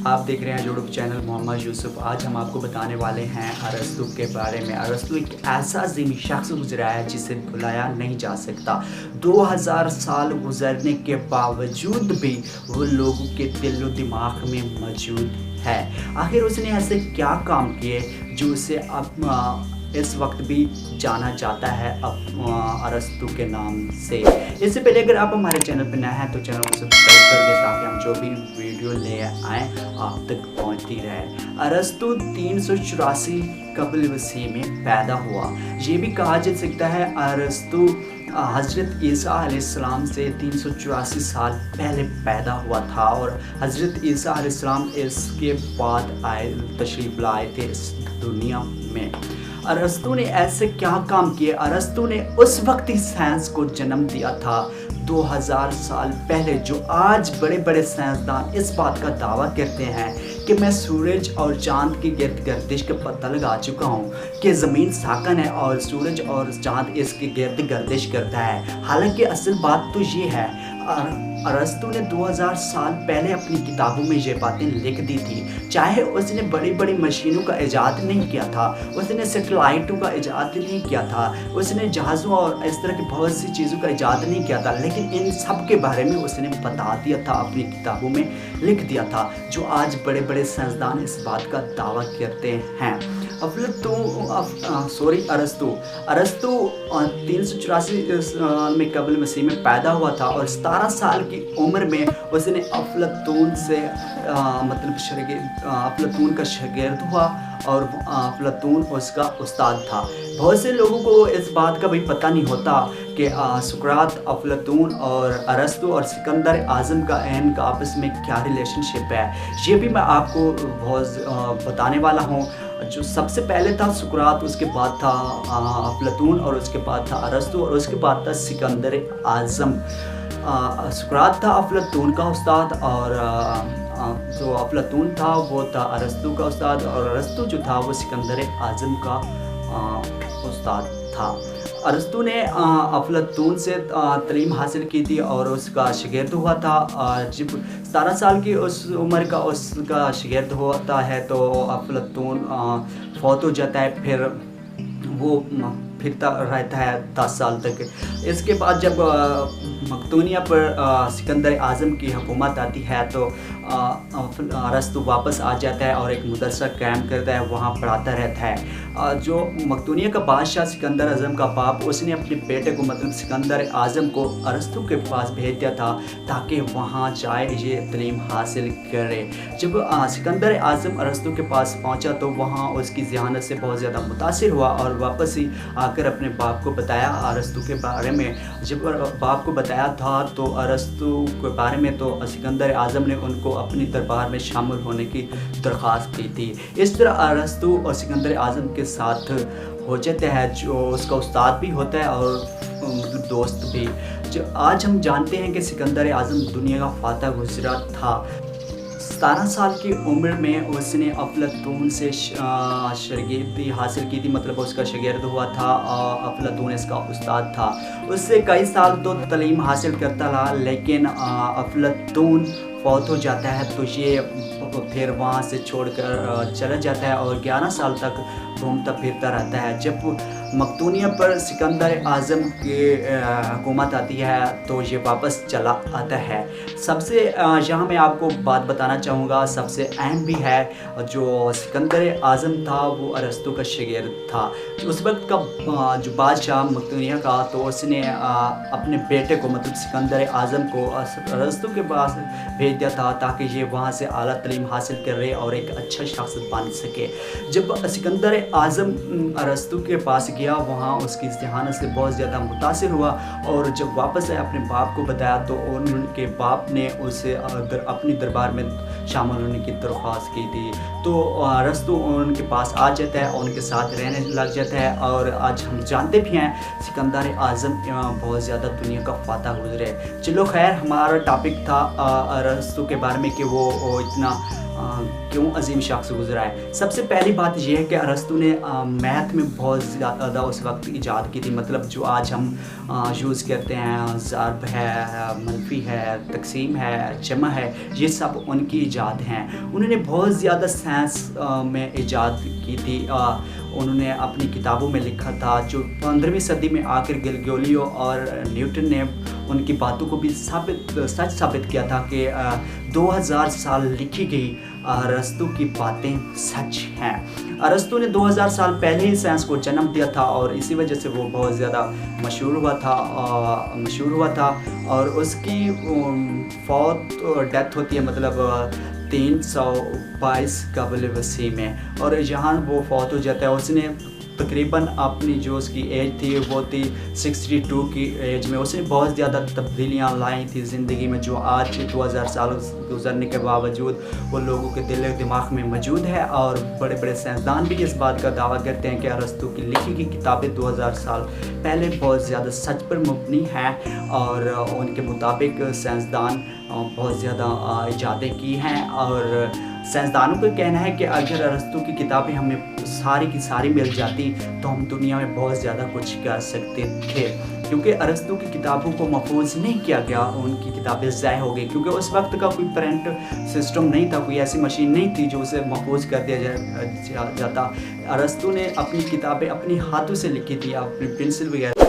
आप देख रहे हैं यूट्यूब चैनल मोहम्मद यूसुफ। आज हम आपको बताने वाले हैं अरस्तु के बारे में। अरस्तु एक ऐसा अजीम शख्स गुजरा है जिसे भुलाया नहीं जा सकता। 2000 साल गुजरने के बावजूद भी वो लोगों के दिलो दिमाग में मौजूद है। आखिर उसने ऐसे क्या काम किए जो उसे अब इस वक्त भी जाना जाता है अरस्तु के नाम से। इससे पहले अगर आप हमारे चैनल पर नए हैं तो चैनल को सब्सक्राइब कर दें ताकि हम जो भी वीडियो ले आएँ आप तक पहुंचती रहे। अरस्तु 384 कबल मसीह में पैदा हुआ। ये भी कहा जा सकता है अरस्तु हज़रत ईसा अलैहिस्सलाम से 384 साल पहले पैदा हुआ था और हज़रत ईसा अलैहिस्सलाम इसके बाद तशरीफ़ लाए थे इस दुनिया में। अरस्तु ने ऐसे क्या काम किए? अरस्तु ने उस वक्त ही साइंस को जन्म दिया था 2000 साल पहले। जो आज बड़े बड़े साइंसदान इस बात का दावा करते हैं कि मैं सूरज और चांद की गिर्द गर्दिश का पता लगा चुका हूँ कि ज़मीन साकन है और सूरज और चांद इसके गिर्द गर्दिश करता है। हालांकि असल बात तो ये है, अरस्तु ने 2000 साल पहले अपनी किताबों में ये बातें लिख दी थी। चाहे उसने बड़ी बड़ी मशीनों का इजाद नहीं किया था, उसने सेटेलाइटों का इजाद नहीं किया था, उसने जहाज़ों और इस तरह की बहुत सी चीज़ों का इजाद नहीं किया था, लेकिन इन सब के बारे में उसने बता दिया था, अपनी किताबों में लिख दिया था, जो आज बड़े बड़े साइंसदान इस बात का दावा करते हैं। अरस्तु 384 में कबल मसीह में पैदा हुआ था और 17 साल की उम्र में उसने अफलातून से अफलातून का शागिर्द हुआ और अफलातून उसका उस्ताद था। बहुत से लोगों को इस बात का भी पता नहीं होता कि सुकरात, अफलातून और अरस्तु और सिकंदर आज़म का इनका आपस में क्या रिलेशनशिप है, ये भी मैं आपको बहुत बताने वाला हूँ। जो सबसे पहले था सुकरात, उसके बाद था अफलातून और उसके बाद था अरस्तु और उसके बाद था सिकंदर आज़म। सुकरात था अफलातून का उस्ताद और जो अफलातून था वो था अरस्तु का उस्ताद और अरस्तु जो था वो सिकंदर आज़म का उस्ताद था। अरस्तु ने अफलातून से तालीम हासिल की थी और उसका शागिर्द हुआ था। जब 17 साल की उस उम्र का उसका शागिर्द होता है तो अफलातून फौत हो जाता है, फिर वो फिरता रहता है 10 साल तक। इसके बाद जब मकदूनिया पर सिकंदर आज़म की हुकूमत आती है तो अरस्तु वापस आ जाता है और एक मदरसा कायम करता है, वहाँ पढ़ाता रहता है। जो मकदूनिया का बादशाह सिकंदर आज़म का बाप, उसने अपने बेटे को मतलब सिकंदर आज़म को अरस्तु के पास भेज दिया था ताकि वहाँ जाए ये तालीम हासिल करे। जब सिकंदर आज़म अरस्तु के पास पहुँचा तो वहाँ उसकी ज़ियानत से बहुत ज़्यादा मुतासिर हुआ और वापस ही आकर अपने बाप को बताया अरस्तु के बारे में। जब बाप को बताया था तो अरस्तु के बारे में तो सिकंदर आज़म ने उनको अपनी दरबार में शामिल होने की दरख्वास्त की थी। इस तरह अरस्तु और सिकंदर आज़म के साथ हो जाते हैं, जो उसका उस्ताद भी होता है और मतलब दोस्त भी। जो आज हम जानते हैं कि सिकंदर आज़म दुनिया का फातह गुजरा था। 17 साल की उम्र में उसने अफलातून से शागिर्दी हासिल की थी, मतलब उसका शागिर्द हुआ था। अफलातून इसका उस्ताद था। उससे कई साल तो तालीम हासिल करता रहा, लेकिन अफलातून फौत हो जाता है तो ये फिर वहाँ से छोड़कर चला जाता है और 11 साल तक घूमता फिरता रहता है। जब मकदूनिया पर सिकंदर आज़म की हुकूमत आती है तो ये वापस चला आता है। सबसे यहाँ मैं आपको बात बताना चाहूँगा, सबसे अहम भी है, जो सिकंदर आज़म था वो अरस्तु का शागिर्द था। उस वक्त का जो बादशाह मकदूनिया का, तो उसने अपने बेटे को मतलब सिकंदर आज़म को अरस्तु के पास भेज दिया था ताकि ये वहाँ से आला तालीम हासिल कर रहे और एक अच्छा शख्स बन सके। जब सिकंदर आज़म अरस्तु के पास गया, वहाँ उसकी ज़हानत से बहुत ज़्यादा मुतासिर हुआ और जब वापस आए अपने बाप को बताया तो उनके बाप ने उसे अपनी दरबार में शामिल होने की दरख्वास्त की थी। तो अरस्तु उनके पास आ जाता है और उनके साथ रहने लग जाता है और आज हम जानते भी हैं सिकंदर आज़म बहुत ज़्यादा दुनिया का फातह गुजरे। चलो खैर, हमारा टॉपिक था अरस्तु के बारे में कि वो इतना क्यों अजीम शख्स गुजरा है। सबसे पहली बात यह है कि अरस्तु ने मैथ में बहुत ज़्यादा उस वक्त ईजाद की थी, मतलब जो आज हम यूज़ करते हैं, ज़रब है, मनफी है, तकसीम है, जमा है, ये सब उनकी ईजाद हैं। उन्होंने बहुत ज़्यादा साइंस में ईजाद की थी। उन्होंने अपनी किताबों में लिखा था, जो 15वीं सदी में आकर गैलीलियो और न्यूटन ने उनकी बातों को भी सच साबित किया था कि 2000 साल लिखी गई अरस्तु की बातें सच हैं। अरस्तु ने 2000 साल पहले ही साइंस को जन्म दिया था और इसी वजह से वो बहुत ज़्यादा मशहूर हुआ था और उसकी डेथ होती है, मतलब 322 कबल वसी में। और जहाँ वो फौत हो जाता है, उसने तकरीबन अपनी जो उसकी एज थी वो थी 62 की एज में। उसने बहुत ज़्यादा तब्दीलियाँ लाई थी ज़िंदगी में, जो आज 2000 साल गुजरने के बावजूद वो लोगों के दिल दिमाग में मौजूद है। और बड़े बड़े साइंसदान भी इस बात का दावा करते हैं कि अरस्तु की लिखी गई किताबें 2000 साल पहले बहुत ज़्यादा सच पर मबनी हैं और उनके मुताबिक साइंसदान बहुत ज़्यादा इजादें की हैं। और साइंसदानों का कहना है कि अगर अरस्तु की किताबें हमें सारी की सारी मिल जाती तो हम दुनिया में बहुत ज़्यादा कुछ कर सकते थे, क्योंकि अरस्तु की किताबों को महफूज नहीं किया गया, उनकी किताबें ज़ाय हो गई, क्योंकि उस वक्त का कोई प्रिंट सिस्टम नहीं था, कोई ऐसी मशीन नहीं थी जो उसे महफूज कर दिया जाता। अरस्तु ने अपनी किताबें अपनी हाथों से लिखी थी, अपनी पेंसिल वगैरह